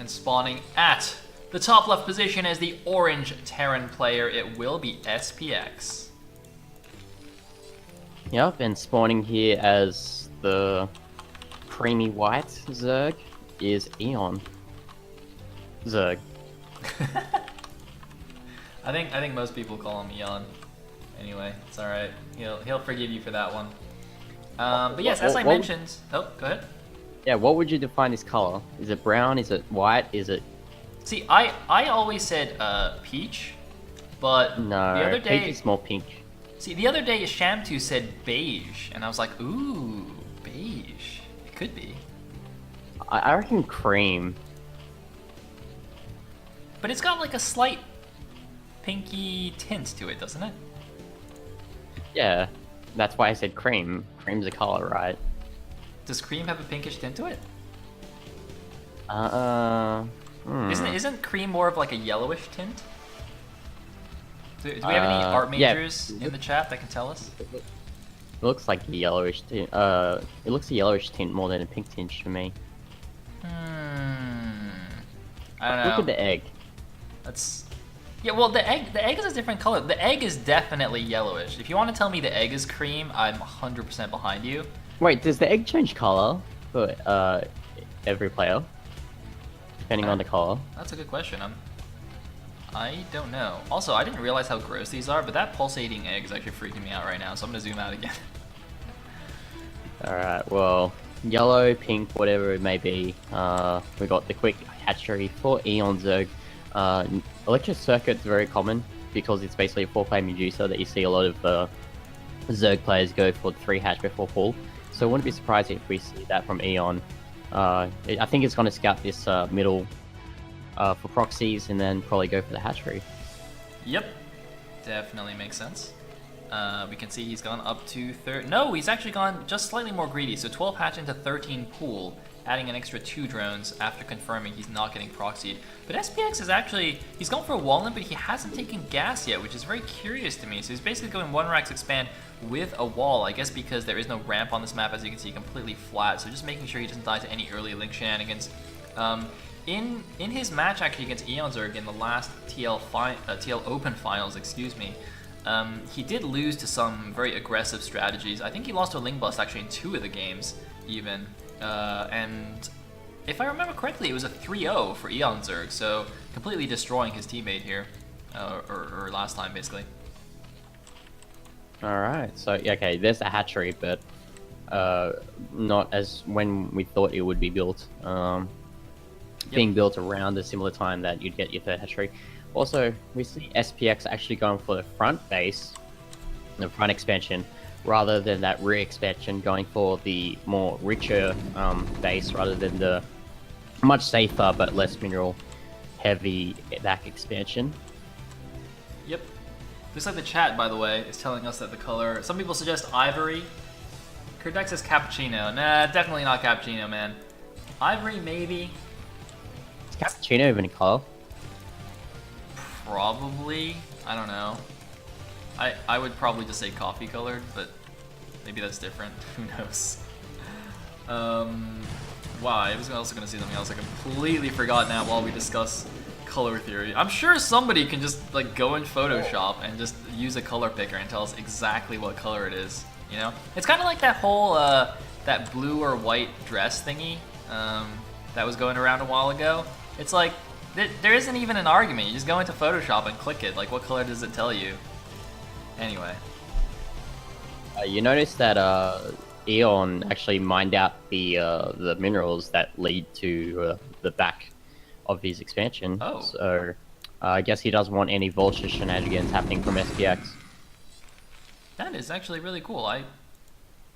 And spawning at the top left position as the orange Terran player, it will be SPX. Yep, and spawning here as the creamy white Zerg is eOnZerG. I think most people call him Eon. Anyway, it's all right. He'll forgive you for that one. But yes, as I mentioned. Oh, go ahead. Yeah, what would you define this color? Is it brown? Is it white? Is it? See, I always said peach, but No, the other day peach is more pink. See, the other day Shamtu said beige, and I was like, ooh, beige. It could be. I reckon cream. But it's got like a slight pinky tint to it, doesn't it? Yeah, that's why I said cream. Cream's a color, right? Does cream have a pinkish tint to it? Isn't cream more of like a yellowish tint? Do we have any art majors in the chat that can tell us? It looks like a yellowish tint. It looks a yellowish tint more than a pink tint to me. I don't know. Look at the egg. Yeah, well, the egg is a different color. The egg is definitely yellowish. If you want to tell me the egg is cream, I'm 100% behind you. Wait, does the egg change color for every player? Depending on the color? That's a good question. I don't know. Also, I didn't realize how gross these are, but that pulsating egg is actually freaking me out right now, so I'm gonna zoom out again. Alright, well, yellow, pink, whatever it may be. We got the quick hatchery for eOnzErG. Electric Circuit's very common because it's basically a 4-player Medusa that you see a lot of Zerg players go for the 3 hatch before pull. So I wouldn't be surprised if we see that from Eon. I think it's going to scout this middle for proxies and then probably go for the hatchery. Yep, definitely makes sense. We can see he's gone up to No, he's actually gone just slightly more greedy. So 12 hatch into 13 pool, adding an extra 2 drones after confirming he's not getting proxied. But SPX is actually, he's gone for a wall in, but he hasn't taken gas yet, which is very curious to me. So he's basically going 1 Rax expand with a wall, I guess because there is no ramp on this map, as you can see, completely flat. So just making sure he doesn't die to any early link shenanigans. In his match actually against eOnzErG in the last TL Open finals, excuse me, he did lose to some very aggressive strategies. I think he lost to a Ling Bust actually in 2 of the games, even. And if I remember correctly, it was a 3-0 for eOnzErG, so completely destroying his teammate here, or last time basically. Alright, so okay, there's a hatchery, but not as when we thought it would be built. Being built around a similar time that you'd get your 3rd hatchery. Also, we see SPX actually going for the front base, the front expansion, rather than that rear expansion, going for the more richer base rather than the much safer but less mineral heavy back expansion. Yep. Looks like the chat, by the way, is telling us that the color... Some people suggest ivory. Kurdex says cappuccino. Nah, definitely not cappuccino, man. Ivory, maybe. Is cappuccino even a color? Probably. I don't know. I would probably just say coffee colored, but maybe that's different. Who knows? Wow, I was also gonna say something else. I completely forgot now while we discuss color theory. I'm sure somebody can just like go in Photoshop and just use a color picker and tell us exactly what color it is. You know, it's kind of like that whole that blue or white dress thingy that was going around a while ago. It's like there isn't even an argument. You just go into Photoshop and click it. Like, what color does it tell you? Anyway. You notice that Eon actually mined out the minerals that lead to the back of his expansion. Oh. So I guess he doesn't want any vulture shenanigans happening from SPX. That is actually really cool.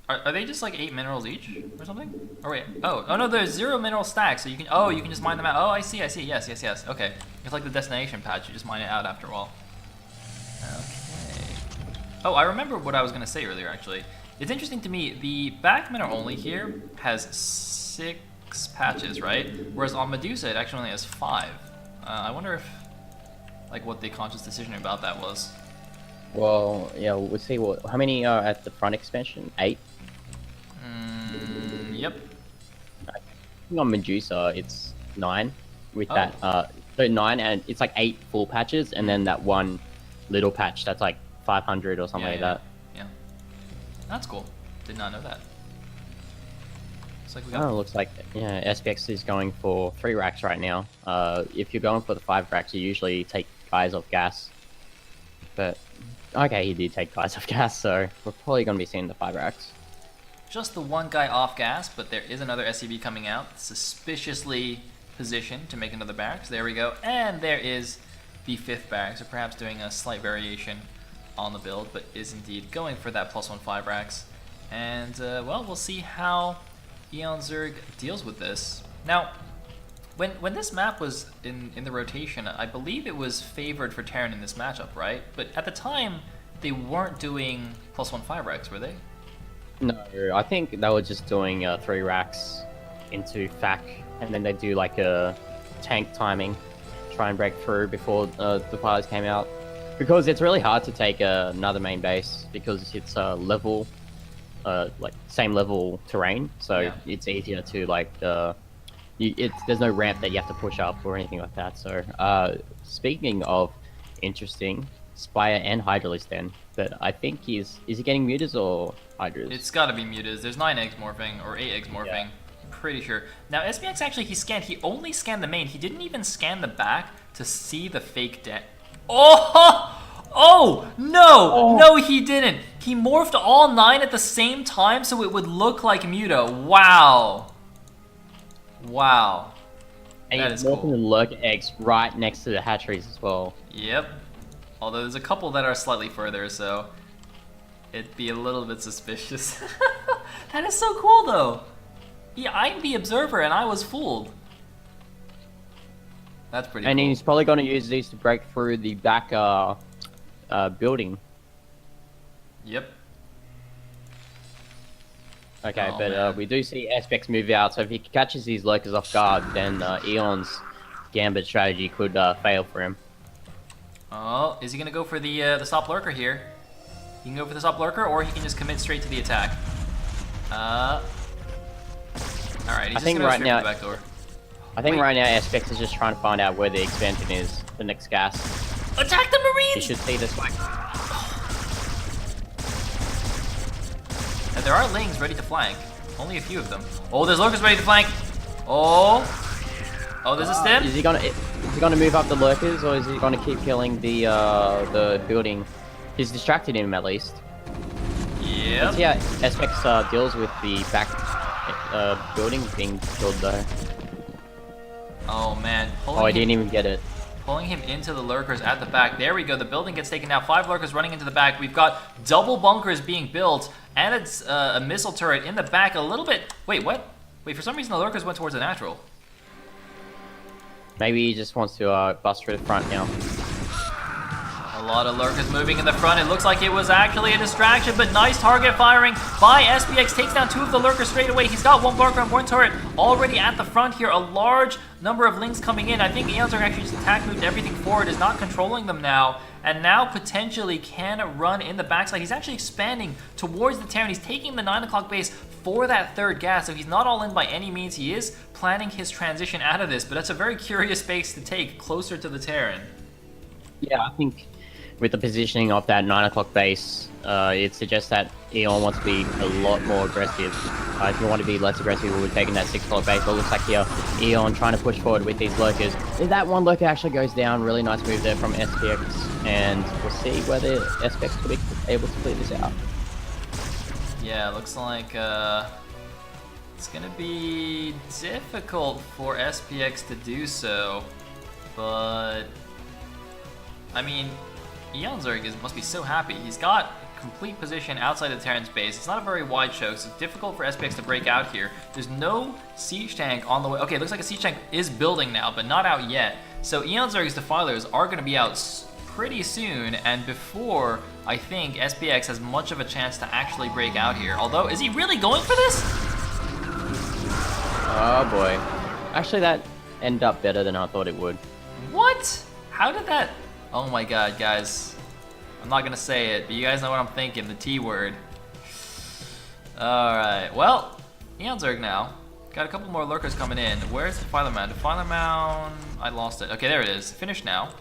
Are they just like 8 minerals each or something? Or wait, oh no, there's 0 mineral stacks, so you can just mine them out. Oh, I see. Yes. Okay, it's like the destination patch. You just mine it out after a while. Okay. Oh, I remember what I was gonna say earlier. Actually, it's interesting to me. The back mineral only here has 6 patches, right? Whereas on Medusa, it actually only has 5. I wonder if like what the conscious decision about that was. Well, yeah, we'll see how many are at the front expansion. 8. Yep. I think on Medusa, it's 9. with Oh. that. So 9, and it's like 8 full patches, and then that one little patch that's like 500 or something like that. Yeah. That's cool. Did not know that. Looks like we Oh, got. looks like SPX is going for 3 racks right now. If you're going for the 5 racks, you usually take guys off gas. But okay, he did take guys off gas, so we're probably going to be seeing the 5 racks. Just the one guy off gas, but there is another SCV coming out, suspiciously positioned to make another barracks. There we go, and there is the 5th barracks, so perhaps doing a slight variation on the build, but is indeed going for that +1 5 racks. And well, we'll see how eOnzErG deals with this. Now, when this map was in the rotation, I believe it was favored for Terran in this matchup, right? But at the time, they weren't doing +1 5 racks, were they? No, I think they were just doing 3 racks into FAC, and then they do like a tank timing, try and break through before the fires came out. Because it's really hard to take another main base because it's level, like same level terrain, so Yeah. it's easier to like there's no ramp that you have to push up or anything like that. So speaking of interesting, Spire and Hydralis then, but I think is he getting mutas or Hydras? It's gotta be mutas. There's 9 eggs morphing, or 8 eggs morphing. Yeah. Pretty sure. Now, SPX actually, he only scanned the main. He didn't even scan the back to see the fake debt. Oh! Oh! No! Oh. No, he didn't. He morphed all 9 at the same time so it would look like Muta. Wow. Wow. And That he's is cool. morphing the lurk eggs right next to the hatcheries as well. Yep. Although there's a couple that are slightly further, so it'd be a little bit suspicious. That is so cool, though. Yeah, I'm the observer, and I was fooled. That's pretty And cool. he's probably going to use these to break through the back building. Yep. Okay, Oh, but man. we do see SPX move out, so if he catches these lurkers off guard, then Eon's gambit strategy could fail for him. Oh, is he gonna go for the stop lurker here? He can go for the stop lurker, or he can just commit straight to the attack. All right, he's just think gonna go right straight now- to the back door. I think Wait. right now SPX is just trying to find out where the expansion is, the next gas. Attack the He Marines! should see this way. And there are lings ready to flank. Only a few of them. Oh, there's lurkers ready to flank. Oh. Oh, there's a stim. Is he gonna move up the lurkers, or is he gonna keep killing the building? He's distracted him at least. Yep. Let's see how SPX deals with the back building being killed though. Oh man. Oh, I didn't even get it. Pulling him into the lurkers at the back. There we go. The building gets taken out. 5 lurkers running into the back. We've got double bunkers being built, and it's a missile turret in the back. A little bit. Wait, what? Wait, for some reason the lurkers went towards the natural. Maybe he just wants to bust through the front now. A lot of lurkers moving in the front. It looks like it was actually a distraction, but nice target firing by SPX. Takes down 2 of the lurkers straight away. He's got 1 lurker and 1 turret already at the front here. A large number of lings coming in. I think eOnzErG actually just attack moved everything forward, is not controlling them now, and now potentially can run in the backside. He's actually expanding towards the Terran. He's taking the 9 o'clock base for that 3rd gas, so he's not all in by any means. He is planning his transition out of this, but that's a very curious base to take closer to the Terran. Yeah, I think with the positioning of that 9 o'clock base, it suggests that Eon wants to be a lot more aggressive. If you want to be less aggressive, we would taking that 6 o'clock base. But it looks like here, Eon trying to push forward with these lurkers. If that 1 lurker actually goes down, really nice move there from SPX, and we'll see whether SPX will be able to clear this out. Yeah, looks like it's gonna be difficult for SPX to do so, but I mean, eOnzErG must be so happy. He's got complete position outside the Terran space. It's not a very wide choke, so it's difficult for SPX to break out here. There's no siege tank on the way. Okay, it looks like a siege tank is building now, but not out yet. So eOnzErG's defilers are going to be out pretty soon, and before I think SPX has much of a chance to actually break out here. Although, is he really going for this? Oh boy. Actually, that ended up better than I thought it would. What? How did that? Oh my god, guys. I'm not gonna say it, but you guys know what I'm thinking, the T word. Alright, well, eOnzErG now Got a couple more lurkers coming in. Where's Defiler Mound? Defiler Mound... I lost it. Okay, there it is. Finished now.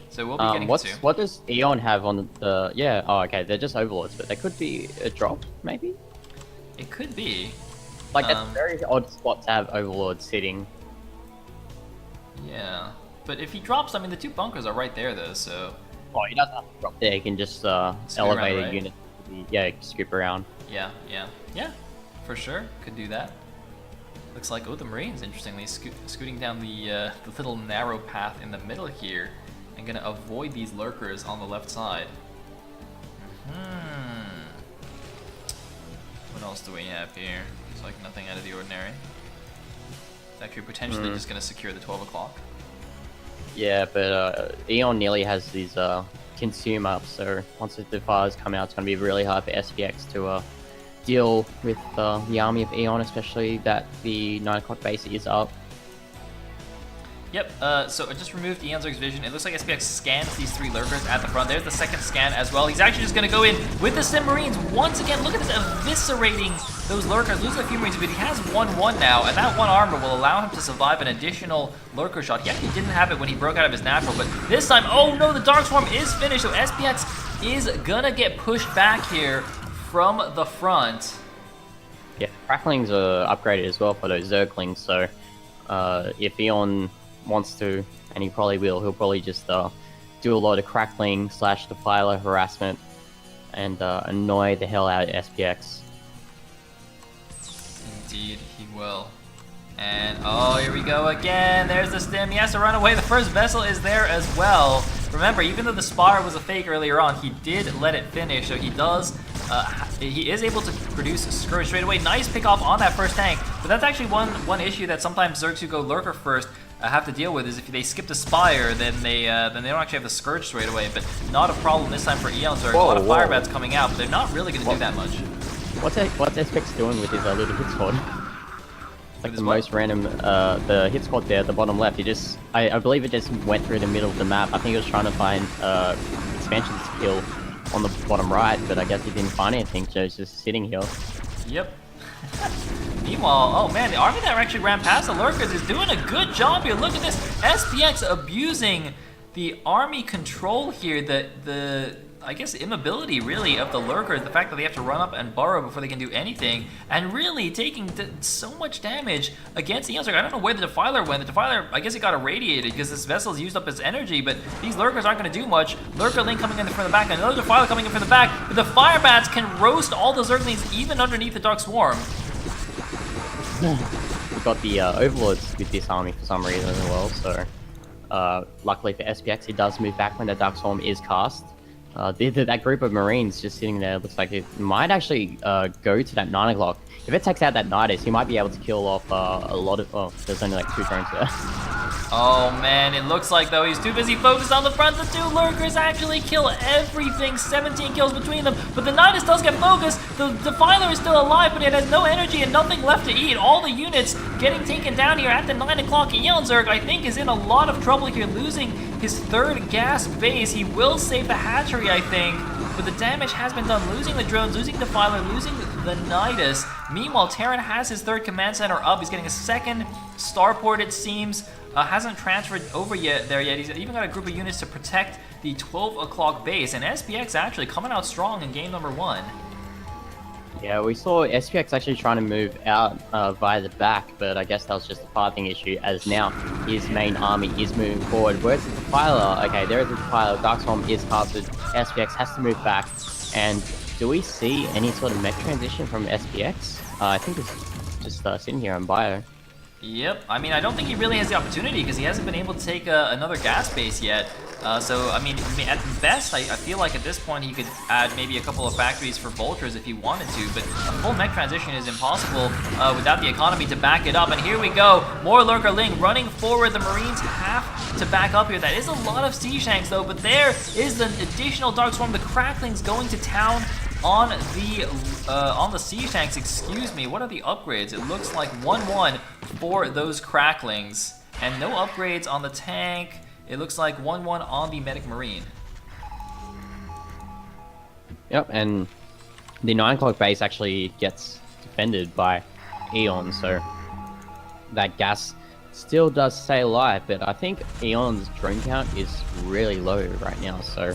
So we'll be getting it soon. What does Eon have on the... Yeah, oh, okay, they're just Overlords, but they could be a drop, maybe? It could be. Like, that's a very odd spot to have Overlords sitting. Yeah. But if he drops, I mean, the 2 bunkers are right there, though, so... Oh, he doesn't have to drop there, he can just elevate a unit. Yeah, scoop around. Yeah, for sure. Could do that. Looks like, oh, the Marines, interestingly, scooting down the little narrow path in the middle here and gonna avoid these lurkers on the left side. What else do we have here? Looks like nothing out of the ordinary. It's actually potentially just gonna secure the 12 o'clock. Yeah, but Eon nearly has these consume up, so once the fires come out, it's gonna be really hard for SPX to deal with the army of Eon, especially that the 9 o'clock base is up. Yep, so I just removed eOnzErG's vision. It looks like SPX scans these 3 lurkers at the front. There's the second scan as well. He's actually just going to go in with the Sim Marines. Once again, look at this, eviscerating those lurkers. Loses a few Marines, but he has 1-1 now, and that 1 armor will allow him to survive an additional lurker shot. He actually didn't have it when he broke out of his natural, but this time, oh no, the Dark Swarm is finished, so SPX is going to get pushed back here from the front. Yeah, Cracklings are upgraded as well for those Zerglings, so if Eon wants to, and he probably will, he'll probably just do a lot of crackling / defiler harassment and annoy the hell out of SPX. Indeed, he will. And oh, here we go again. There's the stim. He has to run away. The first vessel is there as well. Remember, even though the spire was a fake earlier on, he did let it finish, so he does. He is able to produce a Scourge straight away. Nice pick off on that first tank, but that's actually one issue that sometimes Zergs who go lurker first have to deal with, is if they skip the spire, then they don't actually have the Scourge straight away. But not a problem this time for eOnzErG. A lot of fire bats coming out, but they're not really going to do that much. What's SPX doing with his little hit squad? Like the most random, the hit squad there at the bottom left. He just, I believe it just went through the middle of the map. I think it was trying to find expansions to kill on the bottom right, but I guess he didn't find anything, so it's just sitting here. Yep. Meanwhile, oh man, the army that actually ran past the lurkers is doing a good job here. Look at this, SPX abusing the army control here, the I guess immobility really of the lurkers, the fact that they have to run up and burrow before they can do anything, and really taking so much damage against the eOnzErG. I don't know where the Defiler went. The Defiler, I guess it got irradiated because this vessel's used up its energy, but these lurkers aren't going to do much. Lurker Link coming in from the back, and another Defiler coming in from the back, but the Fire Bats can roast all the Zerglings even underneath the Dark Swarm. We've got the Overlords with this army for some reason as well, so luckily for SPX, it does move back when the Dark Swarm is cast. That group of Marines just sitting there looks like it might actually go to that 9 o'clock. If it takes out that Nidus, he might be able to kill off a lot of... Oh, there's only like 2 drones there. Oh man, it looks like though he's too busy focused on the front. The 2 lurkers actually kill everything, 17 kills between them, but the Nidus does get focused. The Defiler is still alive, but it has no energy and nothing left to eat. All the units getting taken down here at the 9 o'clock. eOnzErG, I think, is in a lot of trouble here, losing his 3rd gas base. He will save the hatchery, I think, but the damage has been done, losing the drones, losing Defiler, losing the Nidus. Meanwhile, Terran has his 3rd command center up. He's getting a 2nd starport, it seems. Hasn't transferred over yet. He's even got a group of units to protect the 12 o'clock base, and SPX actually coming out strong in game number 1. Yeah, we saw SPX actually trying to move out via the back, but I guess that was just a pathing issue, as now his main army is moving forward. Where's the Defiler? Okay, there is the Defiler. Dark Swarm is casted. SPX has to move back. And do we see any sort of mech transition from SPX? I think it's just sitting here on bio. Yep, I mean, I don't think he really has the opportunity because he hasn't been able to take another gas base yet. So, I mean, at best, I feel like at this point he could add maybe a couple of factories for Vultures if he wanted to, but a full mech transition is impossible without the economy to back it up. And here we go, more Lurker Ling running forward. The Marines have to back up here. That is a lot of Siege Tanks though, but there is the additional Dark Swarm. The Cracklings going to town on the Siege Tanks, excuse me. What are the upgrades? It looks like 1-1 for those Cracklings, and no upgrades on the tank. It looks like 1-1 on the Medic Marine. Yep, and the 9 o'clock base actually gets defended by Eon, so that gas still does stay alive, but I think eOnz's drone count is really low right now, so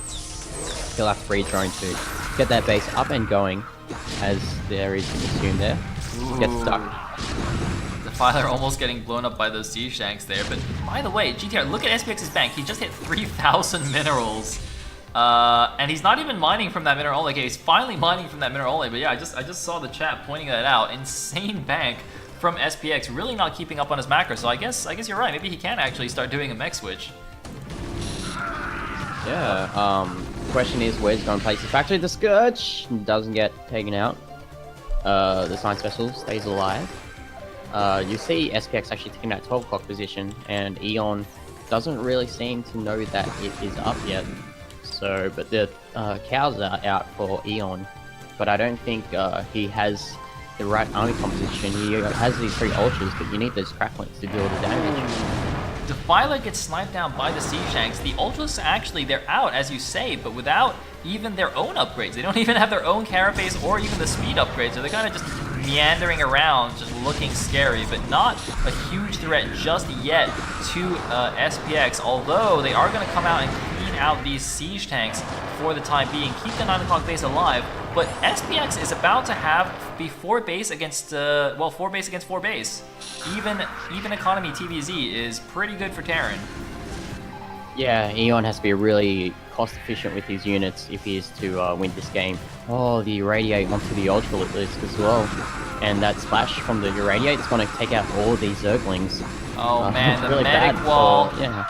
he'll have to free drone to get that base up and going, as there is an assume there. Gets stuck. Defiler almost getting blown up by those siege tanks there, but by the way, GTR, look at SPX's bank. He just hit 3,000 minerals. And he's not even mining from that mineral only. Okay, he's finally mining from that mineral only, but yeah, I just saw the chat pointing that out. Insane bank from SPX, really not keeping up on his macro. So I guess you're right. Maybe he can actually start doing a mech switch. Yeah. Question is, where's he going to place his factory? The Scourge doesn't get taken out. The Science Vessel stays alive. You see SPX actually taking that 12 o'clock position, and eOn doesn't really seem to know that it is up yet. So, but the cows are out for eOn, but I don't think he has the right army composition. He has these 3 ultras, but you need those cracklings to deal the damage. Defiler gets sniped down by the siege tanks. The ultras actually, they're out, as you say, but without even their own upgrades. They don't even have their own carapace or even the speed upgrades, so they're kind of just meandering around, just looking scary, but not a huge threat just yet to SPX, although they are going to come out and clean out these siege tanks for the time being, keep the 9 o'clock base alive, but SPX is about to have be 4 base against, 4 base against 4 base. Even economy TvZ is pretty good for Terran. Yeah, eOn has to be really cost efficient with his units if he is to win this game. Oh, the irradiate onto the ultra disc as well. And that splash from the irradiate is going to take out all these Zerglings. Oh man, the really medic wall. Yeah.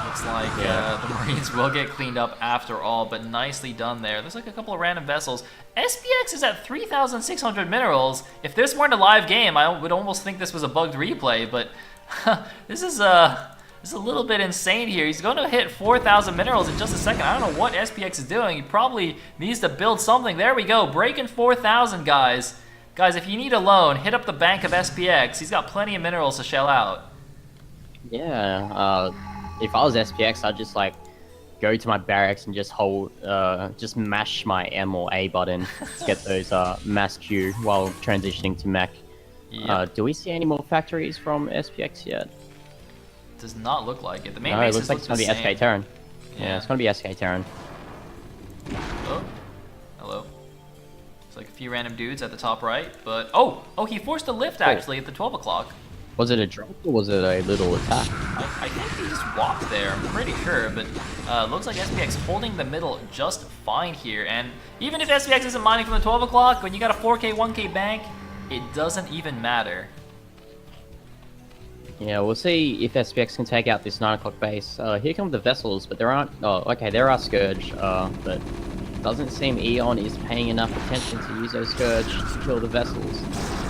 Looks like the Marines will get cleaned up after all, but nicely done there. There's like a couple of random vessels. SPX is at 3,600 minerals. If this weren't a live game, I would almost think this was a bugged replay, but this is a little bit insane here. He's going to hit 4,000 minerals in just a second. I don't know what SPX is doing. He probably needs to build something. There we go, breaking 4,000, guys. Guys, if you need a loan, hit up the bank of SPX. He's got plenty of minerals to shell out. Yeah, if I was SPX, I'd just like go to my barracks and just hold, just mash my M or A button to get those mass Q while transitioning to mech. Yep. Do we see any more factories from SPX yet? Does not look like it. The main no, base it looks like it's going to be SK Terran. Yeah, it's going to be SK Terran. Oh, hello. It's like a few random dudes at the top right, but oh, he forced a lift actually at the 12 o'clock. Was it a drop or was it a little attack? I think he just walked there, I'm pretty sure, but looks like SPX holding the middle just fine here, and even if SPX isn't mining from the 12 o'clock, when you got a 4K, 1K bank, it doesn't even matter. Yeah, we'll see if SPX can take out this 9 o'clock base. Here come the vessels, but there aren't... Oh, okay, there are Scourge, but doesn't seem eOn is paying enough attention to use those Scourge to kill the vessels.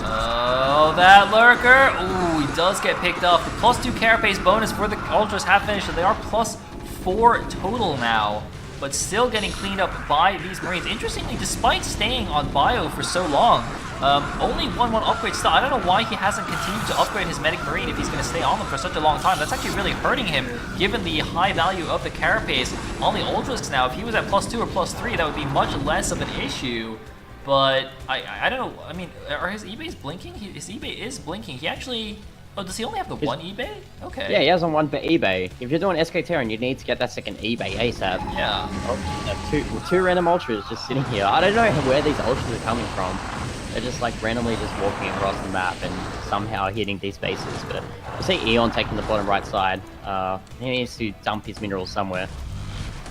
Oh, that lurker! Ooh, he does get picked off. The +2 carapace bonus for the Ultras have finished, so they are +4 total now, but still getting cleaned up by these Marines. Interestingly, despite staying on bio for so long, only 1-1 upgrade still. I don't know why he hasn't continued to upgrade his Medic Marine if he's going to stay on them for such a long time. That's actually really hurting him, given the high value of the carapace on the Ultras now. If he was at +2 or +3, that would be much less of an issue. But I don't know. I mean, are his eBays blinking? His eBay is blinking. He actually... Oh, does he only have the one eBay? Okay. Yeah, he has on one eBay. If you're doing SK Terran, you need to get that second eBay ASAP. Yeah. Oh, two random Ultras just sitting here. I don't know where these Ultras are coming from. They're just like randomly just walking across the map and somehow hitting these bases. But I see eOn taking the bottom right side. He needs to dump his minerals somewhere.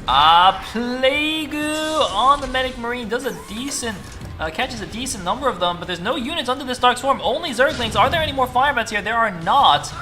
Plague on the Medic Marine does a decent... catches a decent number of them, but there's no units under this Dark Swarm, only Zerglings. Are there any more Firebats here? There are not.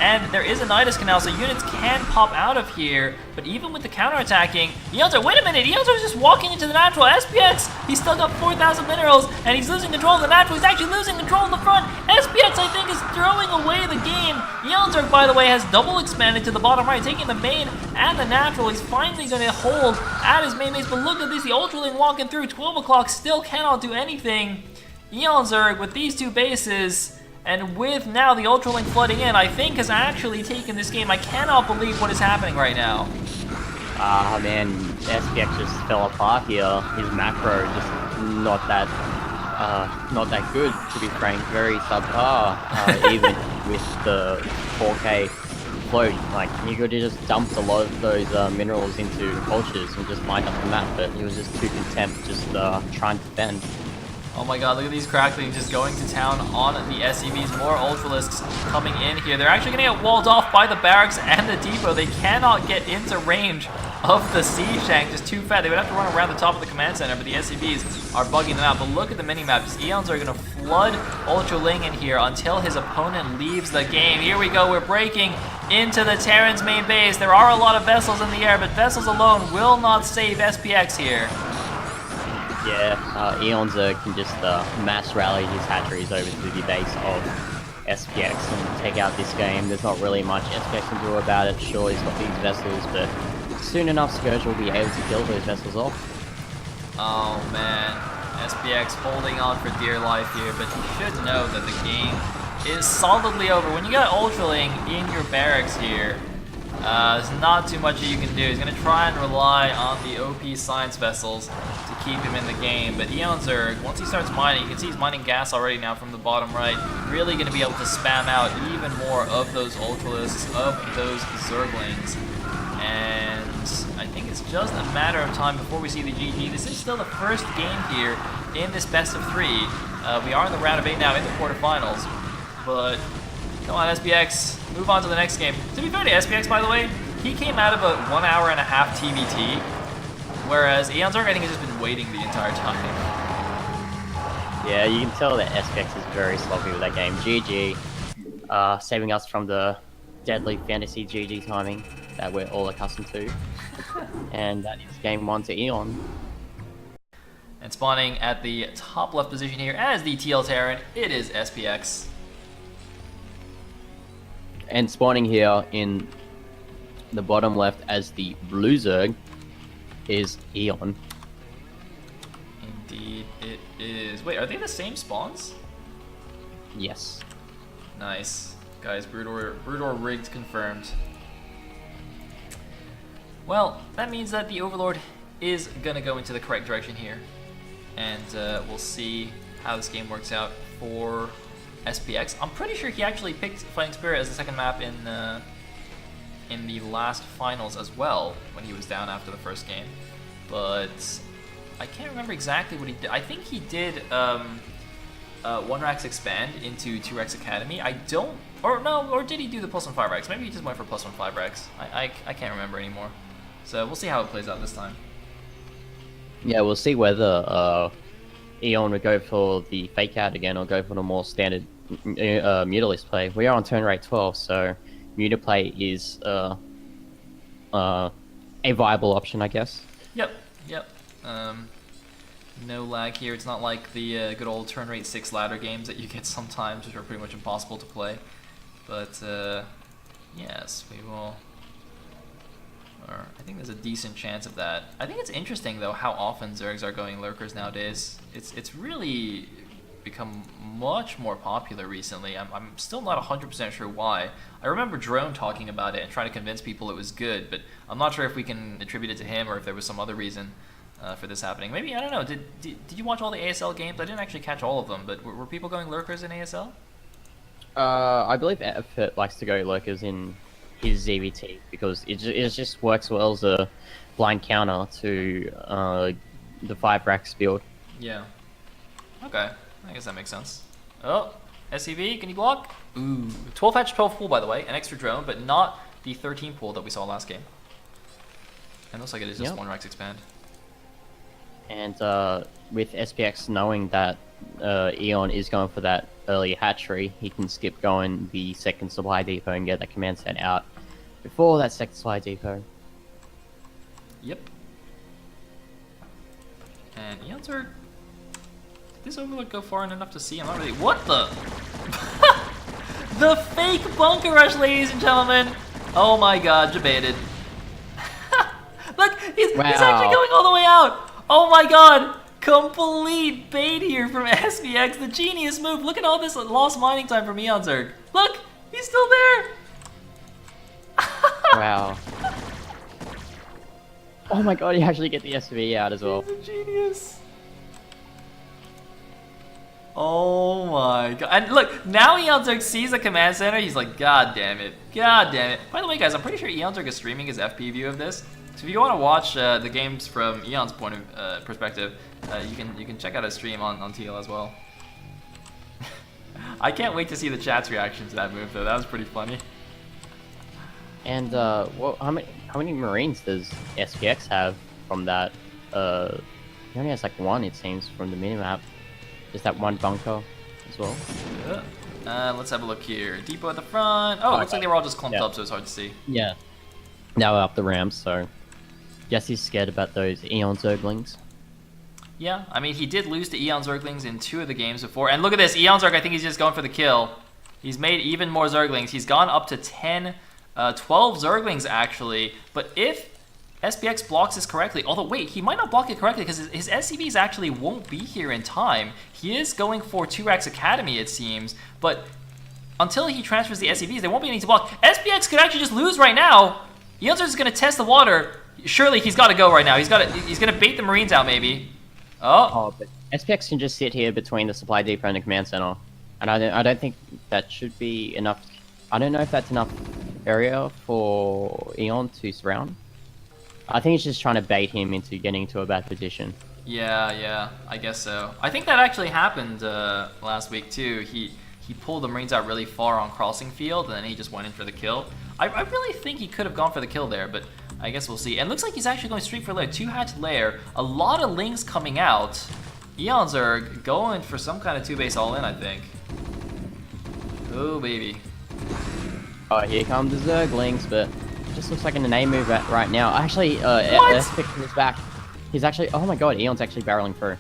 And there is a Nidus Canal, so units can pop out of here. But even with the counterattacking, eOnzErG, wait a minute, eOnzErG is just walking into the natural. SPX, he's still got 4,000 minerals, and he's losing control of the natural. He's actually losing control in the front. SPX, I think, is throwing away the game. eOnzErG, by the way, has double expanded to the bottom right, taking the main and the natural. He's finally going to hold at his main base, but look at this, the Ultraling walking through. 12 o'clock still cannot do anything. eOnzErG, with these two bases, and with now the Ultraling flooding in, I think has actually taken this game. I cannot believe what is happening right now. Man, SPX just fell apart here. His macro just not that not that good, to be frank. Very subpar, even with the 4K float. Like, he could have just dumped a lot of those minerals into cultures and just lined up the map, but he was just too content just trying to defend. Oh my god, look at these cracklings just going to town on the SCVs. More Ultralisks coming in here. They're actually going to get walled off by the barracks and the depot. They cannot get into range of the siege tank, just too fat. They would have to run around the top of the command center, but the SCVs are bugging them out. But look at the mini-maps. eOnzErG are going to flood Ultraling in here until his opponent leaves the game. Here we go. We're breaking into the Terran's main base. There are a lot of vessels in the air, but vessels alone will not save SPX here. Yeah, eOnzErG can just mass rally his hatcheries over to the base of SPX and take out this game. There's not really much SPX can do about it. Sure, he's got these vessels, but soon enough Scourge will be able to kill those vessels off. Oh man, SPX holding on for dear life here, but you should know that the game is solidly over. When you got Ultraling in your barracks here, there's not too much that you can do. He's going to try and rely on the OP science vessels to keep him in the game. But eOnzErG, once he starts mining, you can see he's mining gas already now from the bottom right. Really going to be able to spam out even more of those Ultralisks, of those Zerglings. And I think it's just a matter of time before we see the GG. This is still the first game here in this best of 3. We are in the round of 8 now in the quarterfinals. But come on, SPX, move on to the next game. To be fair to SPX, by the way, he came out of a 1 hour and a half TvT, whereas eOnzErG, I think, has just been waiting the entire time. Yeah, you can tell that SPX is very sloppy with that game. GG, saving us from the deadly fantasy GG timing that we're all accustomed to. And that is game 1 to eOn. And spawning at the top left position here as the TL Terran, it is SPX. And spawning here in the bottom left as the blue Zerg is eOn. Indeed, it is. Wait, are they the same spawns? Yes. Nice. Guys, Broodor rigged confirmed. Well, that means that the Overlord is gonna go into the correct direction here. And we'll see how this game works out for SPX. I'm pretty sure he actually picked Fighting Spirit as the second map in the last finals as well, when he was down after the first game. But I can't remember exactly what he did. I think he did 1-Rax expand into 2-Rax Academy. I don't, or did he do the +1 5-Rax? Maybe he just went for +1 5-Rax. I can't remember anymore. So we'll see how it plays out this time. Yeah, we'll see whether eOn would go for the fake out again or go for the more standard Mutalist play. We are on turn rate 12, so Muta play is a viable option, I guess. Yep. No lag here. It's not like the good old turn rate 6 ladder games that you get sometimes, which are pretty much impossible to play. But yes, we will. Or I think there's a decent chance of that. I think it's interesting though how often Zergs are going lurkers nowadays. It's really become much more popular recently. I'm still not 100% sure why. I remember Drone talking about it and trying to convince people it was good, but I'm not sure if we can attribute it to him or if there was some other reason for this happening. Maybe, I don't know, did you watch all the ASL games? I didn't actually catch all of them, but were people going lurkers in ASL? I believe Effort likes to go lurkers in his ZVT because it just works well as a blind counter to the 5-Rax build. Yeah. Okay. I guess that makes sense. Oh, SCV, can you block? Ooh, 12 hatch, 12 pool, by the way, an extra drone, but not the 13 pool that we saw last game. And looks like it is just 1-Rax expand. And with SPX knowing that eOn is going for that early hatchery, he can skip going the second supply depot and get that command set out before that second supply depot. Yep. And eOnzErG, did this Overlord go far enough to see? I'm not really. What the? The fake bunker rush, ladies and gentlemen. Oh my god, debated. Look, he's actually going all the way out. Oh my god. Complete bait here from SPX. The genius move. Look at all this lost mining time from eOnzErG. Look, he's still there. Wow. Oh my god, you actually get the SV out as well. He's a genius. Oh my god. And look, now eOnzErG sees the command center. He's like, God damn it. God damn it. By the way, guys, I'm pretty sure eOnzErG is streaming his FP view of this. So if you want to watch the games from Eon's point of perspective, you can check out his stream on TL as well. I can't wait to see the chat's reaction to that move, though. That was pretty funny. And well, how many Marines does SPX have from that? He only has like one, it seems, from the minimap. Just that one bunker as well. Yeah. Let's have a look here. Depot at the front. Oh, it looks like they were all just clumped up, so it's hard to see. Yeah. Now we're up the ramps, so guess he's scared about those eOnzErGlings. Yeah, I mean, he did lose to eOnzErGlings in 2 of the games before. And look at this, eOnzErG, I think he's just going for the kill. He's made even more Zerglings. He's gone up to 10, 12 Zerglings, actually. But if SPX blocks this correctly, although, wait, he might not block it correctly because his SCVs actually won't be here in time. He is going for 2-Rax Academy, it seems. But until he transfers the SCVs, there won't be any to block. SPX could actually just lose right now. eOnzErG is going to test the water. Surely he's got to go right now. He's going to bait the Marines out, maybe. Oh, but SPX can just sit here between the supply depot and the command center, and I don't think that should be enough. I don't know if that's enough area for Eon to surround. I think he's just trying to bait him into getting into a bad position. Yeah, I guess so. I think that actually happened last week too. He pulled the Marines out really far on crossing field, and then he just went in for the kill. I really think he could have gone for the kill there, but I guess we'll see. And it looks like he's actually going straight for lair. 2-hatch lair. A lot of lings coming out. eOnzErG going for some kind of 2-base all-in, I think. Oh, baby. Oh, here come the Zerglings, but it just looks like an A move right now. Actually, SPX is back. He's actually, oh my god, Eon's actually barreling through.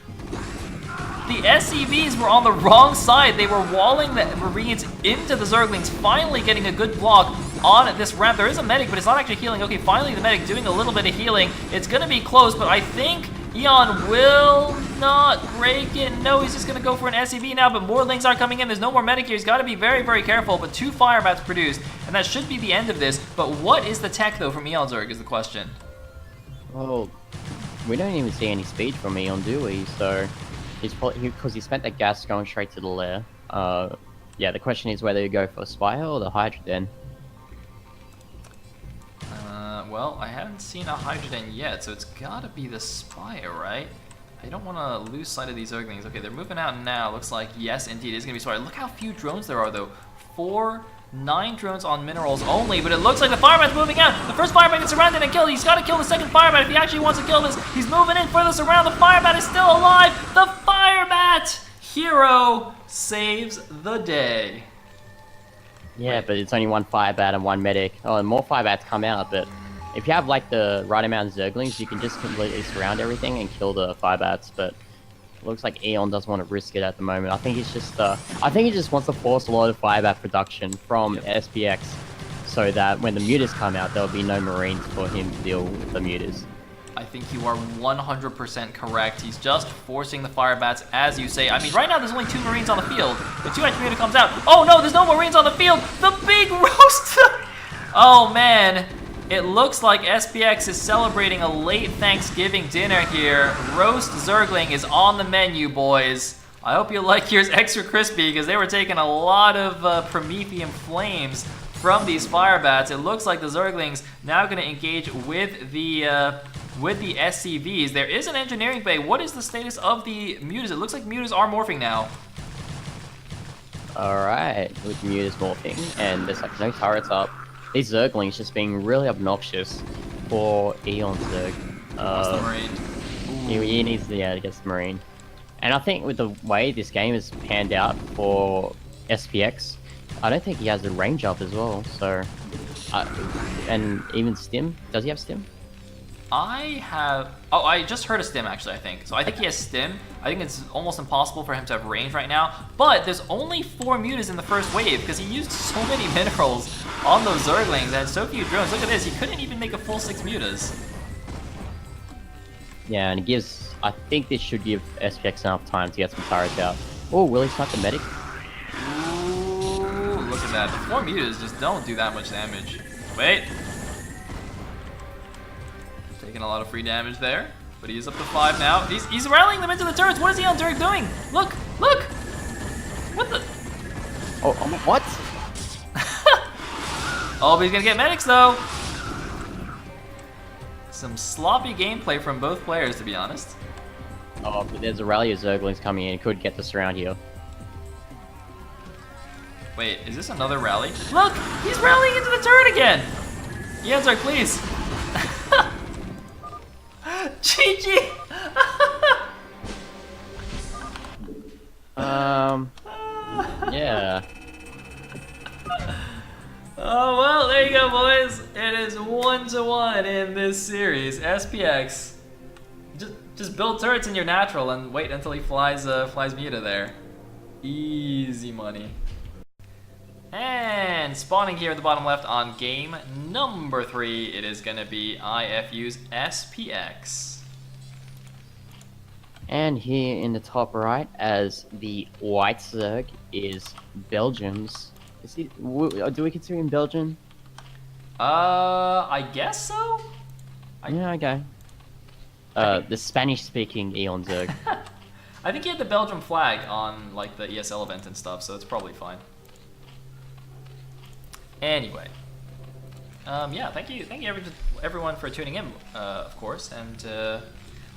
The SCVs were on the wrong side. They were walling the Marines into the Zerglings, finally getting a good block on this ramp. There is a medic, but it's not actually healing. Okay, finally the medic doing a little bit of healing. It's going to be close, but I think Eon will not break it. No, he's just going to go for an SCV now, but more lings are coming in. There's no more medic here. He's got to be very, very careful, but 2 fire bats produced, and that should be the end of this. But what is the tech, though, from eOnzErG is the question. Well, we don't even see any speed from Eon, do we? So he's probably, because he spent that gas going straight to the lair. Yeah, the question is whether you go for Spire or the Hydrogen. Well, I haven't seen a Hydrogen yet, so it's gotta be the Spire, right? I don't want to lose sight of these Zerglings. Okay, they're moving out now. Looks like, yes, indeed, it's gonna be Spire. Look how few drones there are, though. 9 drones on minerals only, but it looks like the Firebat's moving out. The first Firebat gets surrounded and killed. He's got to kill the second Firebat if he actually wants to kill this. He's moving in further surround. The Firebat is still alive. The Firebat hero saves the day. Yeah, but it's only 1 Firebat and 1 medic. Oh, and more Firebats come out, but if you have like the right amount of Zerglings, you can just completely surround everything and kill the Firebats, but it looks like Eon doesn't want to risk it at the moment. I think he's just I think he just wants to force a lot of Firebat production from SPX so that when the mutas come out, there'll be no Marines for him to deal with the mutas. I think you are 100% correct. He's just forcing the Firebats, as you say. I mean, right now there's only 2 Marines on the field. The 2-hatch muta comes out. Oh no, there's no Marines on the field. The big roast. Oh man. It looks like SPX is celebrating a late Thanksgiving dinner here. Roast Zergling is on the menu, boys. I hope you like yours extra crispy because they were taking a lot of Promethean flames from these Firebats. It looks like the Zerglings now going to engage with the SCVs. There is an engineering bay. What is the status of the mutas? It looks like mutas are morphing now. Alright, with mutas morphing, and there's like no turrets up. These Zerglings just being really obnoxious for eOnzErG. What's the Marine? He needs to get the Marine. And I think with the way this game is panned out for SPX, I don't think he has the range up as well, so... and even Stim? Does he have Stim? I have... Oh, I just heard a Stim, actually, I think. So I think he has Stim. I think it's almost impossible for him to have range right now. But there's only 4 mutas in the first wave because he used so many minerals on those Zerglings and so few drones. Look at this. He couldn't even make a full 6 mutas. Yeah, and it gives... I think this should give SPX enough time to get some turrets out. Oh, will he snipe the medic? Ooh, look at that. The 4 mutas just don't do that much damage. Wait. Taking a lot of free damage there, but he is up to 5 now. He's rallying them into the turrets. What is eOnzErG doing? Look, look! What? Oh, but he's gonna get medics though. Some sloppy gameplay from both players, to be honest. Oh, but there's a rally of Zerglings coming in. Could get this around here. Wait, is this another rally? Look, he's rallying into the turret again. eOnzErG, please. GG. Yeah. Oh, well, there you go, boys. It is 1-1 in this series. SPX. Just build turrets in your natural and wait until he flies Muta there. Easy money. And spawning here at the bottom left on game number 3, it is going to be IFU's SPX. And here in the top right, as the white Zerg is Belgium's. Is he? Do we consider him Belgian? I guess so. Yeah, okay. The Spanish-speaking eOnzErG. I think he had the Belgium flag on like the ESL event and stuff, so it's probably fine. Anyway, yeah, thank you everyone for tuning in, of course, and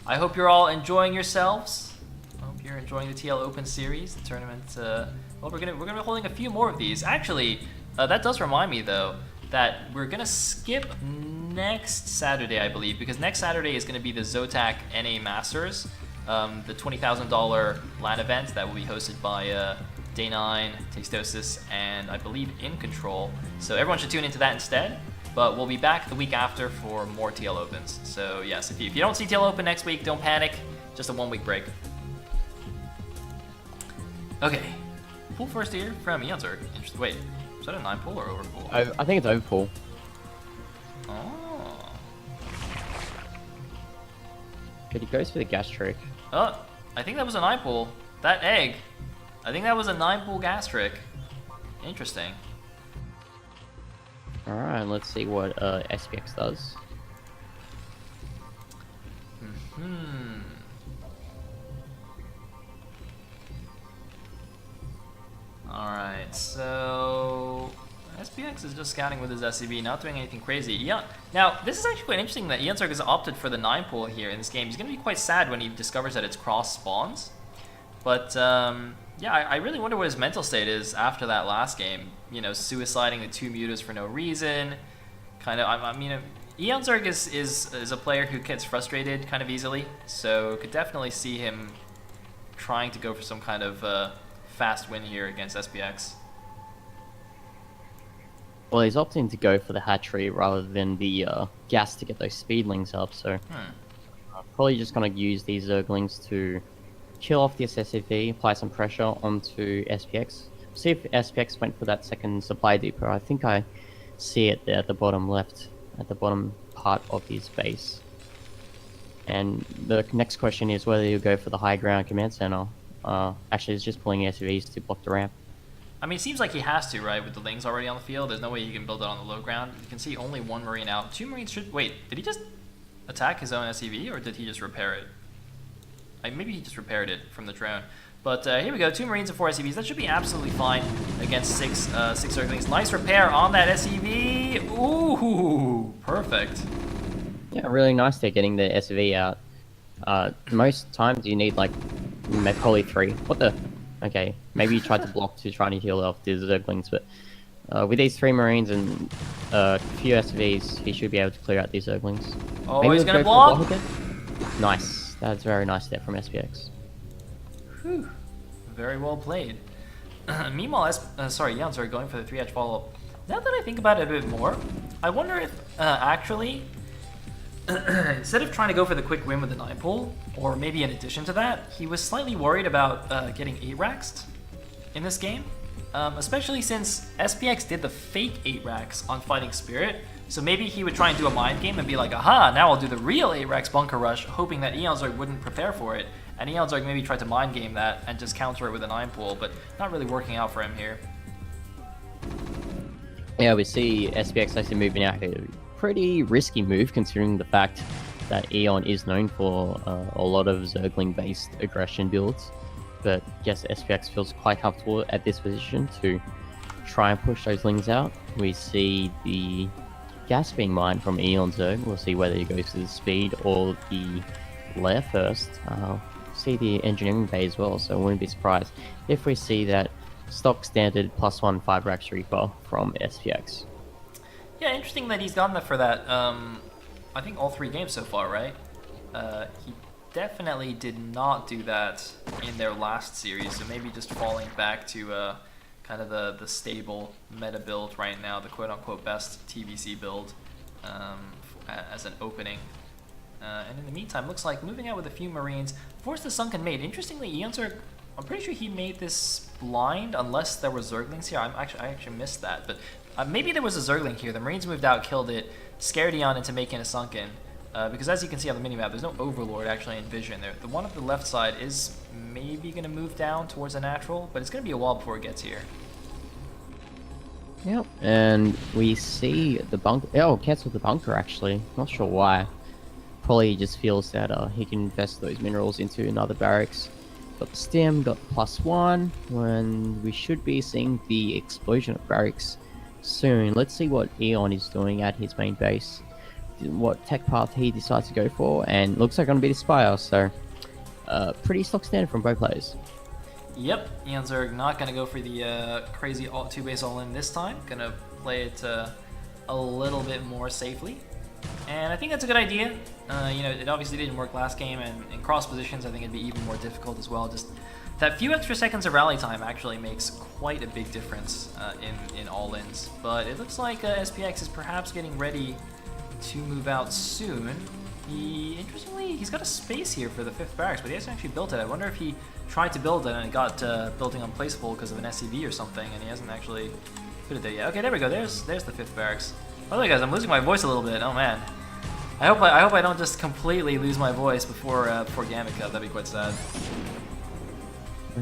I hope you're all enjoying yourselves. I hope you're enjoying the TL Open series, the tournament. Well, we're gonna be holding a few more of these. Actually, that does remind me though that we're gonna skip next Saturday, I believe, because next Saturday is gonna be the Zotac NA Masters, the $20,000 LAN event that will be hosted by Day9, Tastosis, and I believe In Control. So everyone should tune into that instead. But we'll be back the week after for more TL Opens. So yes, if you don't see TL Open next week, don't panic. Just a 1 week break. Okay, pool first here from eOnzErG. Wait, is that a 9 pool or over pool? I think it's over pool. Oh. But he goes for the gas trick. Oh, I think that was a 9 pool. That egg. I think that was a 9 pool gas trick. Interesting. Alright, let's see what SPX does. Alright, so SPX is just scouting with his SCV, not doing anything crazy. Yeah. Now, this is actually quite interesting that eOnzErG has opted for the 9 pool here in this game. He's going to be quite sad when he discovers that it's cross spawns. But yeah, I really wonder what his mental state is after that last game. You know, suiciding the 2 mutas for no reason. Kind of, I mean, eOnzErG is a player who gets frustrated kind of easily. So could definitely see him trying to go for some kind of fast win here against SPX. Well, he's opting to go for the hatchery rather than the gas to get those speedlings up. So probably just gonna use these Zerglings to kill off the SCV, apply some pressure onto SPX. See if SPX went for that second supply depot. I think I see it there at the bottom left, at the bottom part of his base. And the next question is whether you go for the high ground command center. Actually, it's just pulling SCVs to block the ramp. I mean, it seems like he has to, right? With the Lings already on the field, there's no way he can build it on the low ground. You can see only 1 Marine out. 2 Marines should... Wait, did he just attack his own SCV, or did he just repair it? Maybe he just repaired it from the drone. But here we go, 2 Marines and 4 SCVs. That should be absolutely fine against 6 Zerglings. Nice repair on that SCV. Ooh, perfect. Yeah, really nice there getting the SCV out. Most times you need like probably 3. What the? Okay, maybe you tried to block to try and heal off the Zerglings, but with these 3 Marines and a few SCVs, he should be able to clear out these Zerglings. Oh, maybe he's gonna go block? again? Nice. That's very nice there from SPX. Whew. Very well played. Meanwhile, eOnzErG going for the 3-edge follow-up. Now that I think about it a bit more, I wonder if actually, instead of trying to go for the quick win with the 9 pull, or maybe in addition to that, he was slightly worried about getting 8-raxed in this game. Especially since SPX did the fake 8-racks on Fighting Spirit. So maybe he would try and do a mind game and be like, aha, now I'll do the real 8-racks bunker rush, hoping that eOnzErG wouldn't prepare for it. And eOnzErG maybe tried to mind game that and just counter it with a 9 pull, but not really working out for him here. Yeah, we see SPX actually moving out here. Pretty risky move considering the fact that eOn is known for a lot of Zergling-based aggression builds. But yes, SPX feels quite comfortable at this position to try and push those lings out. We see the gas being mined from eOnzErG. We'll see whether he goes to the speed or the lair first. See the engineering bay as well, so I wouldn't be surprised if we see that stock standard +1 5-rack Reaper from SPX. Yeah, interesting that he's gone for that. I think all 3 games so far, right? He definitely did not do that in their last series, so maybe just falling back to kind of the stable meta build right now, the quote-unquote best TvZ build as an opening. And in the meantime, looks like moving out with a few Marines. Force the Sunken Maid. Interestingly, eOnzErG, I'm pretty sure he made this blind, unless there were Zerglings here. I actually missed that, but maybe there was a Zergling here. The Marines moved out, killed it, scared Eon into making a Sunken. Because as you can see on the minimap, there's no Overlord actually in vision. The one on the left side is maybe going to move down towards a natural, but it's going to be a while before it gets here. Yep, and we see the bunker. Oh, cancelled the bunker actually. Not sure why. Probably just feels that he can invest those minerals into another barracks. Got the stem, got +1, when we should be seeing the explosion of barracks soon. Let's see what Eon is doing at his main base, what tech path he decides to go for, and looks like going to be the Spire, so pretty stock standard from both players. Yep, eOnzErG not going to go for the crazy 2-base all-in this time. Going to play it a little bit more safely. And I think that's a good idea. You know, it obviously didn't work last game, and in cross positions I think it'd be even more difficult as well. Just that few extra seconds of rally time actually makes quite a big difference in all-ins. But it looks like SPX is perhaps getting ready to move out soon. Interestingly, he's got a space here for the 5th barracks, but he hasn't actually built it. I wonder if he tried to build it and it got building unplaceable because of an SCV or something, and he hasn't actually put it there yet. Okay, there we go. There's the 5th barracks. By the way, guys, I'm losing my voice a little bit. Oh man, I hope I don't just completely lose my voice before Gambit Cup. That'd be quite sad.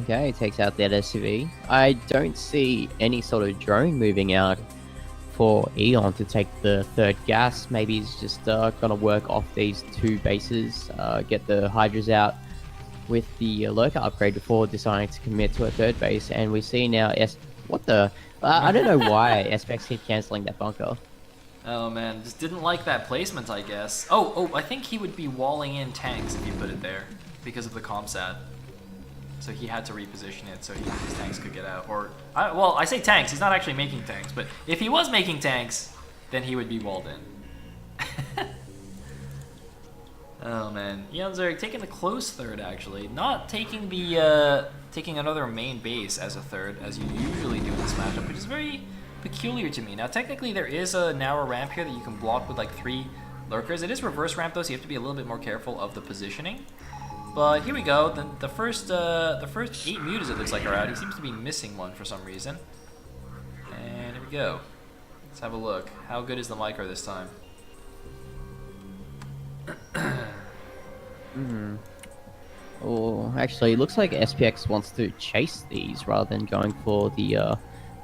Okay, takes out that SCV. I don't see any sort of drone moving out for Eon to take the 3rd gas. Maybe he's just gonna work off these 2 bases, get the Hydras out with the Lurker upgrade before deciding to commit to a 3rd base. And we see now what the I don't know why SPX keep cancelling that bunker. Oh man, just didn't like that placement, I guess. Oh, I think he would be walling in tanks if you put it there because of the comsat. So he had to reposition it so his tanks could get out. Or, well, I say tanks, he's not actually making tanks, but if he was making tanks, then he would be walled in. Oh man, eOnzErG taking the close 3rd actually, not taking the taking another main base as a 3rd as you usually do in this matchup, which is very peculiar to me. Now technically there is a narrow ramp here that you can block with like 3 lurkers. It is reverse ramp though, so you have to be a little bit more careful of the positioning. But here we go. The first 8 mutas it looks like are out. He seems to be missing one for some reason. And here we go. Let's have a look. How good is the micro this time? Oh, actually, it looks like SPX wants to chase these rather than going for the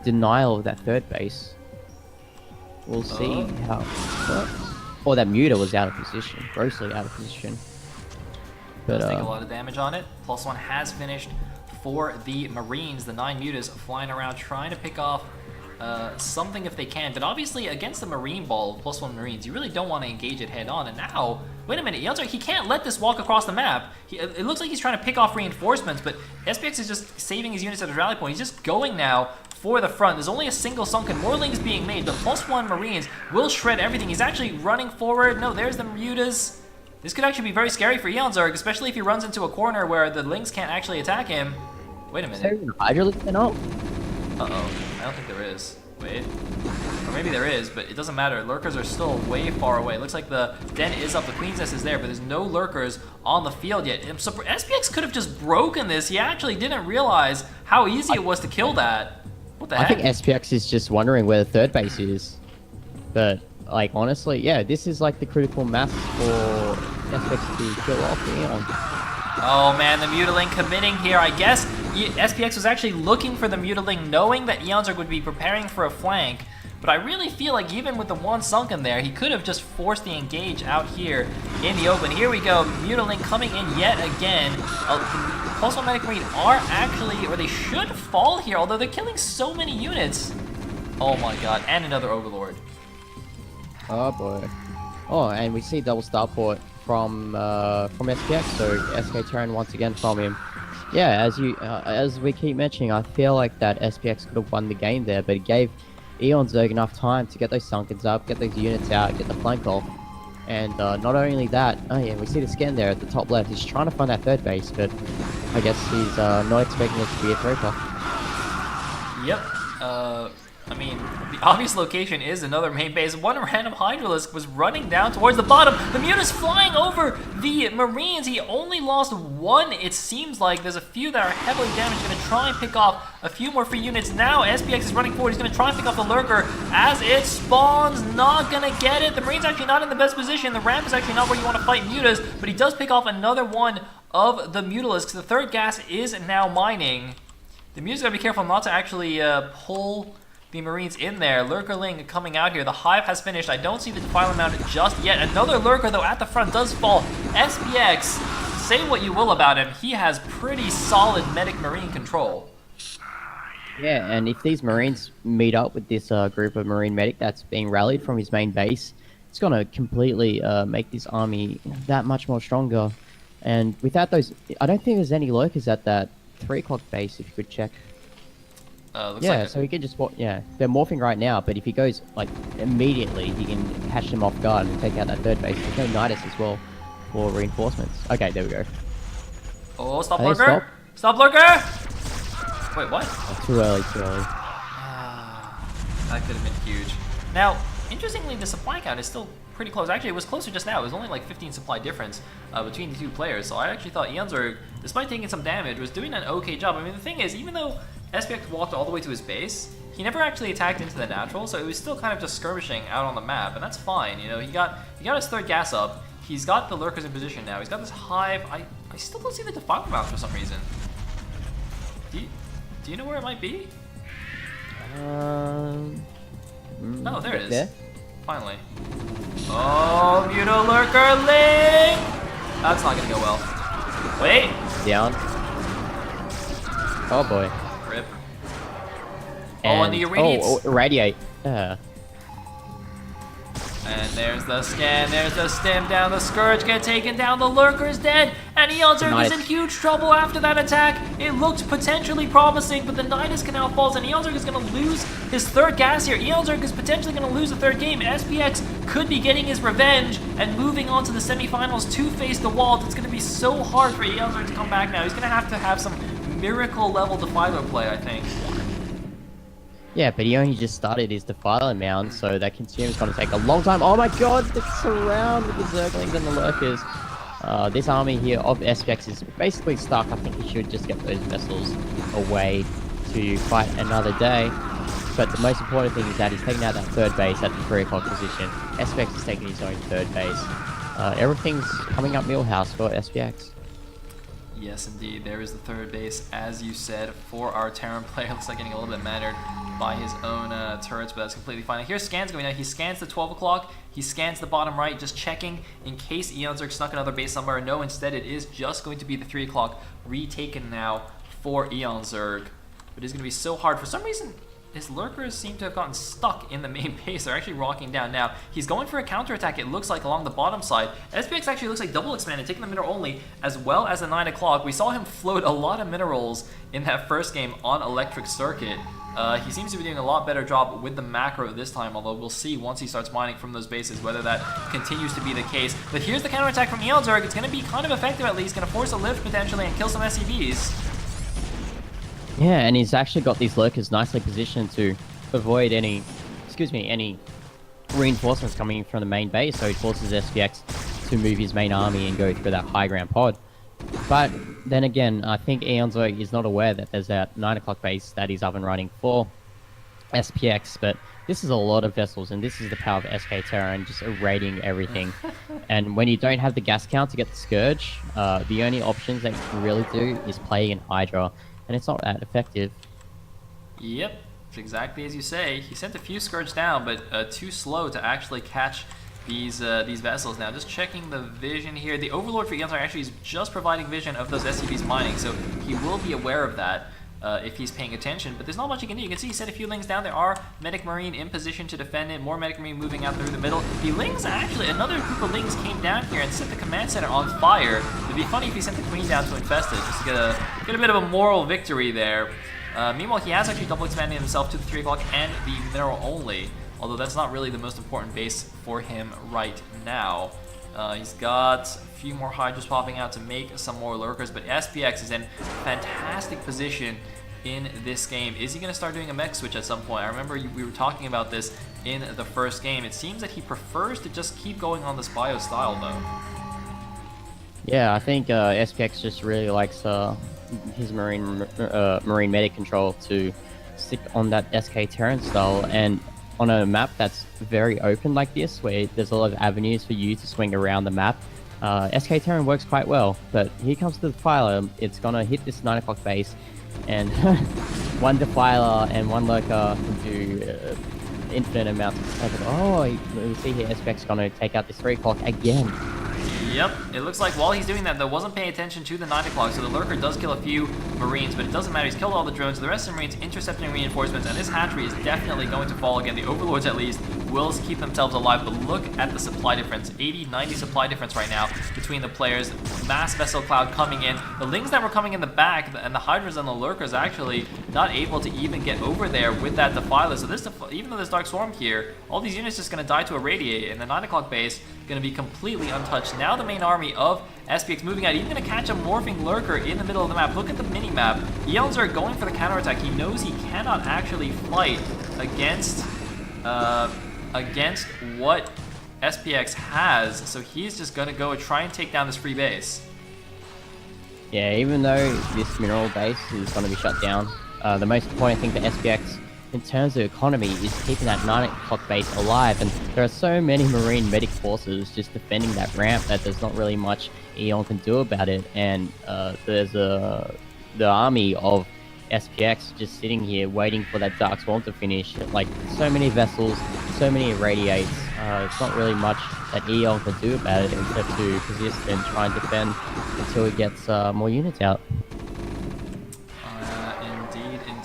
denial of that 3rd base. We'll see how it works. Oh, that muta was out of position, grossly out of position. But does take a lot of damage on it. +1 has finished for the Marines. The 9 mutas flying around trying to pick off something if they can. But obviously against the Marine ball of +1 Marines, you really don't want to engage it head on. And now, wait a minute, he can't let this walk across the map. It looks like he's trying to pick off reinforcements, but SPX is just saving his units at his rally point. He's just going now for the front. There's only a single sunken. More lings being made. The +1 Marines will shred everything. He's actually running forward. No, there's the mutas. This could actually be very scary for eOnzErG, especially if he runs into a corner where the lings can't actually attack him. Wait a minute. Is there an Hydra Legion up? Uh-oh. I don't think there is. Wait. Or maybe there is, but it doesn't matter. Lurkers are still way far away. Looks like the den is up. The Queen's Nest is there, but there's no lurkers on the field yet. So SPX could have just broken this. He actually didn't realize how easy it was to kill that. What the heck? I think SPX is just wondering where the 3rd base is. But, like, honestly, yeah, this is like the critical mass for SPX to kill off Eon. Oh man, the Mutaling committing here. I guess SPX was actually looking for the Mutaling, knowing that eOnzErG would be preparing for a flank. But I really feel like even with the 1 sunken there, he could have just forced the engage out here in the open. Here we go, Mutaling coming in yet again. +1 Medic Marine are actually, or they should fall here, although they're killing so many units. Oh my god, and another Overlord. Oh boy. Oh, and we see double starport from SPX, so SK Terran once again from him. Yeah, as we keep mentioning, I feel like that SPX could have won the game there, but it gave eOnzErG enough time to get those Sunkens up, get those units out, get the flank off. And not only that, oh yeah, we see the scan there at the top left. He's trying to find that third base, but I guess he's not expecting it to be a Throper. Yep. I mean, the obvious location is another main base. One random Hydralisk was running down towards the bottom. The Munis flying over the Marines. He only lost one, it seems like. There's a few that are heavily damaged. Going to try and pick off a few more free units. Now SPX is running forward. He's going to try and pick off the Lurker as it spawns. Not going to get it. The Marine's actually not in the best position. The ramp is actually not where you want to fight Mutas, but he does pick off another one of the Mutalisks. The third gas is now mining. The Mutas got to be careful not to actually pull the Marines in there. Lurkerling coming out here. The Hive has finished. I don't see the Defiler Mount just yet. Another Lurker, though, at the front does fall. SPX, say what you will about him, he has pretty solid medic Marine control. Yeah, and if these Marines meet up with this group of Marine medic that's being rallied from his main base, it's going to completely make this army that much more stronger. And without those, I don't think there's any Lurkers at that 3 o'clock base, if you could check. Yeah, like so he can just, yeah, they're morphing right now, but if he goes, like, immediately, he can catch them off guard and take out that third base. There's no Nidus as well for reinforcements. Okay, there we go. Oh, stop Lurker! Stop Lurker! Wait, what? Oh, too early, too early. That could have been huge. Now, interestingly, the supply count is still pretty close. Actually, it was closer just now. It was only like 15 supply difference between the two players. So I actually thought eOnzErG, despite taking some damage, was doing an okay job. I mean, the thing is, even though SPX walked all the way to his base, he never actually attacked into the natural, so it was still kind of just skirmishing out on the map, and that's fine. You know, he got his third gas up. He's got the Lurkers in position now. He's got this Hive. I still don't see the Defiler Mount for some reason. Do you know where it might be? Oh, there it is. There? Finally. Oh, Muto Lurkerling! That's not gonna go well. Wait! Down. Oh boy. Rip. And the irradiates. Oh, irradiate. And there's the scan, there's the stim down, the Scourge get taken down, the Lurker's dead, and eOnzErG is in huge trouble after that attack. It looked potentially promising, but the Nidus Canal falls, and eOnzErG is going to lose his third gas here. eOnzErG is potentially going to lose the third game. SPX could be getting his revenge and moving on to the semifinals to face the wall. It's going to be so hard for eOnzErG to come back now. He's going to have some miracle level Defiler play, I think. Yeah, but he only just started his Defiler Mound, so that consume's going to take a long time. Oh my god, the surround with the Zerglings and the Lurkers. This army here of SPX is basically stuck. I think he should just get those vessels away to fight another day. But the most important thing is that he's taking out that third base at the 3 o'clock position. SPX is taking his own third base. Everything's coming up Millhouse for SPX. Yes, indeed. There is the third base, as you said, for our Terran player. Looks like getting a little bit mannered by his own turrets, but that's completely fine. Here's scans going on. He scans the 12 o'clock. He scans the bottom right, just checking in case eOnzErG snuck another base somewhere. No, instead it is just going to be the 3 o'clock retaken now for eOnzErG. But it's going to be so hard. For some reason, his Lurkers seem to have gotten stuck in the main base. They're actually rocking down. Now, he's going for a counterattack, it looks like, along the bottom side. SPX actually looks like double expanded, taking the mineral only, as well as the 9 o'clock. We saw him float a lot of minerals in that first game on Electric Circuit. He seems to be doing a lot better job with the macro this time, although we'll see once he starts mining from those bases whether that continues to be the case. But here's the counterattack from eOnzErG. It's going to be kind of effective at least. Going to force a lift potentially and kill some SCVs. Yeah, and he's actually got these Lurkers nicely positioned to avoid any reinforcements coming in from the main base, so he forces SPX to move his main army and go through that high ground pod. But then again, I think eOnzErG is not aware that there's that 9 o'clock base that is up and running for SPX, but this is a lot of vessels, and this is the power of SK Terran just irradiating everything. And when you don't have the gas count to get the Scourge, the only options that you can really do is play in Hydra, and it's not that effective. Yep, it's exactly as you say. He sent a few Scourge down, but too slow to actually catch these vessels. Now, just checking the vision here. The Overlord for eOnzErG actually is just providing vision of those SCVs mining, so he will be aware of that. if he's paying attention, but there's not much he can do. You can see he set a few Lings down. There are Medic Marine in position to defend it. More Medic Marine moving out through the middle. The Lings, actually, another group of Lings came down here and set the command center on fire. It'd be funny if he sent the Queen down to infest it, just to get a bit of a moral victory there. Meanwhile, he has actually double expanded himself to the 3 o'clock and the mineral only, although that's not really the most important base for him right now. He's got a few more Hydras popping out to make some more Lurkers, but SPX is in fantastic position in this game. Is he going to start doing a mech switch at some point? I remember we were talking about this in the first game. It seems that he prefers to just keep going on this bio style, though. Yeah, I think SPX just really likes his marine medic control to stick on that SK Terran style, and on a map that's very open like this, where there's a lot of avenues for you to swing around the map, SK Terran works quite well. But here comes the Defiler. It's gonna hit this 9 o'clock base, and one Defiler and one Lurker can do infinite amounts of damage. Oh, we see here SPX gonna take out this 3 o'clock again. Yep, it looks like while he's doing that, though, wasn't paying attention to the 9 o'clock, so the Lurker does kill a few Marines, but it doesn't matter. He's killed all the drones. The rest of the Marines intercepting reinforcements, and this hatchery is definitely going to fall again. The Overlords, at least, will keep themselves alive, but look at the supply difference. 80, 90 supply difference right now between the players. Mass vessel cloud coming in. The Lings that were coming in the back, and the Hydras and the Lurkers actually not able to even get over there with that Defiler. So this, even though there's Dark Swarm here, all these units just going to die to irradiate, and the 9 o'clock base going to be completely untouched. Now the main army of SPX moving out, even going to catch a morphing Lurker in the middle of the map. Look at the mini-map. eOnzErG going for the counterattack. He knows he cannot actually fight against what SPX has, so he's just going to go and try and take down this free base. Yeah, even though this mineral base is going to be shut down, the most important thing for SPX in terms of economy is keeping that 9 o'clock base alive, and there are so many Marine medic forces just defending that ramp that there's not really much Eon can do about it, and there's the army of SPX just sitting here waiting for that Dark Swarm to finish. Like, so many vessels, so many irradiates, it's not really much that Eon can do about it except to persist and try and defend until it gets more units out.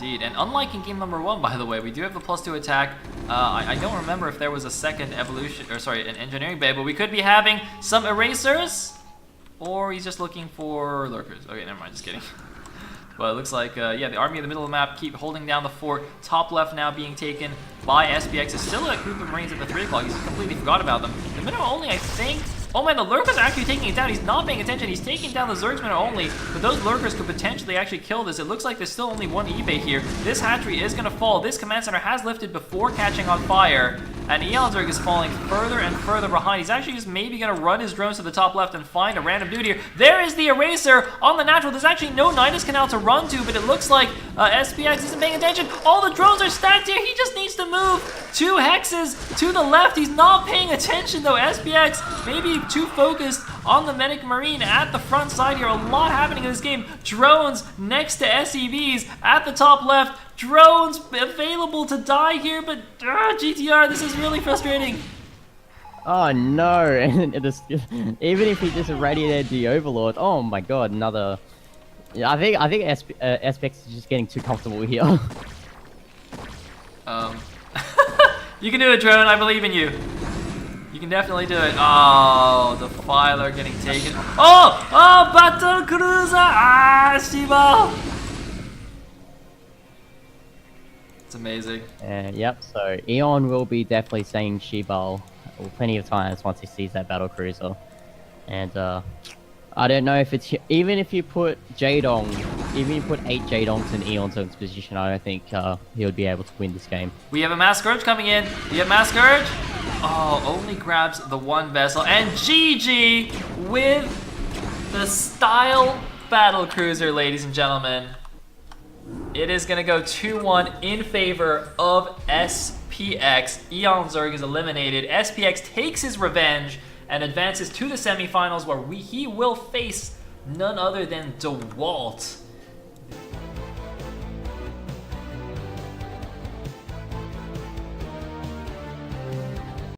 Indeed. And unlike in game number 1, by the way, we do have the +2 attack. I don't remember if there was a second evolution, or sorry, an engineering bay, but we could be having some erasers, or he's just looking for Lurkers. Okay, never mind, just kidding. Well, it looks like, yeah, the army in the middle of the map keep holding down the fort. Top left now being taken by SPX. It's still a group of Marines at the 3 o'clock. He's completely forgot about them. The mineral only, I think. Oh man, the Lurker's actually taking it down. He's not paying attention. He's taking down the Zerg's mineral only, but those Lurkers could potentially actually kill this. It looks like there's still only one eBay here. This hatchery is going to fall. This command center has lifted before catching on fire, and eOnzErG is falling further and further behind. He's actually just maybe going to run his drones to the top left and find a random dude here. There is the eraser on the natural. There's actually no Nidus Canal to run to, but it looks like SPX isn't paying attention. All the drones are stacked here. He just needs to move 2 hexes to the left. He's not paying attention, though. SPX maybe too focused on the Medic Marine at the front side here. A lot happening in this game. Drones next to SEVs at the top left. Drones available to die here, but GTR, this is really frustrating. Oh no, and even if he just irradiated the Overlord, oh my god, another... Yeah, I think SPX is just getting too comfortable here. You can do it, Drone, I believe in you. You can definitely do it. Oh, the Defiler getting taken. Oh, Battle Cruiser! Shiba! It's amazing. Yep, so Eon will be definitely saying Shibal plenty of times once he sees that battle cruiser. And I don't know if it's... Even if you put Jadong, even if you put 8 Jadongs in eOnzErG's position, I don't think he would be able to win this game. We have a Mass Scourge coming in. We have Mass Scourge. Oh, only grabs the one vessel. And GG with the Style Battle Cruiser, ladies and gentlemen. It is going to go 2-1 in favor of SPX. eOnzErG is eliminated. SPX takes his revenge and advances to the semifinals, where he will face none other than DeWalt.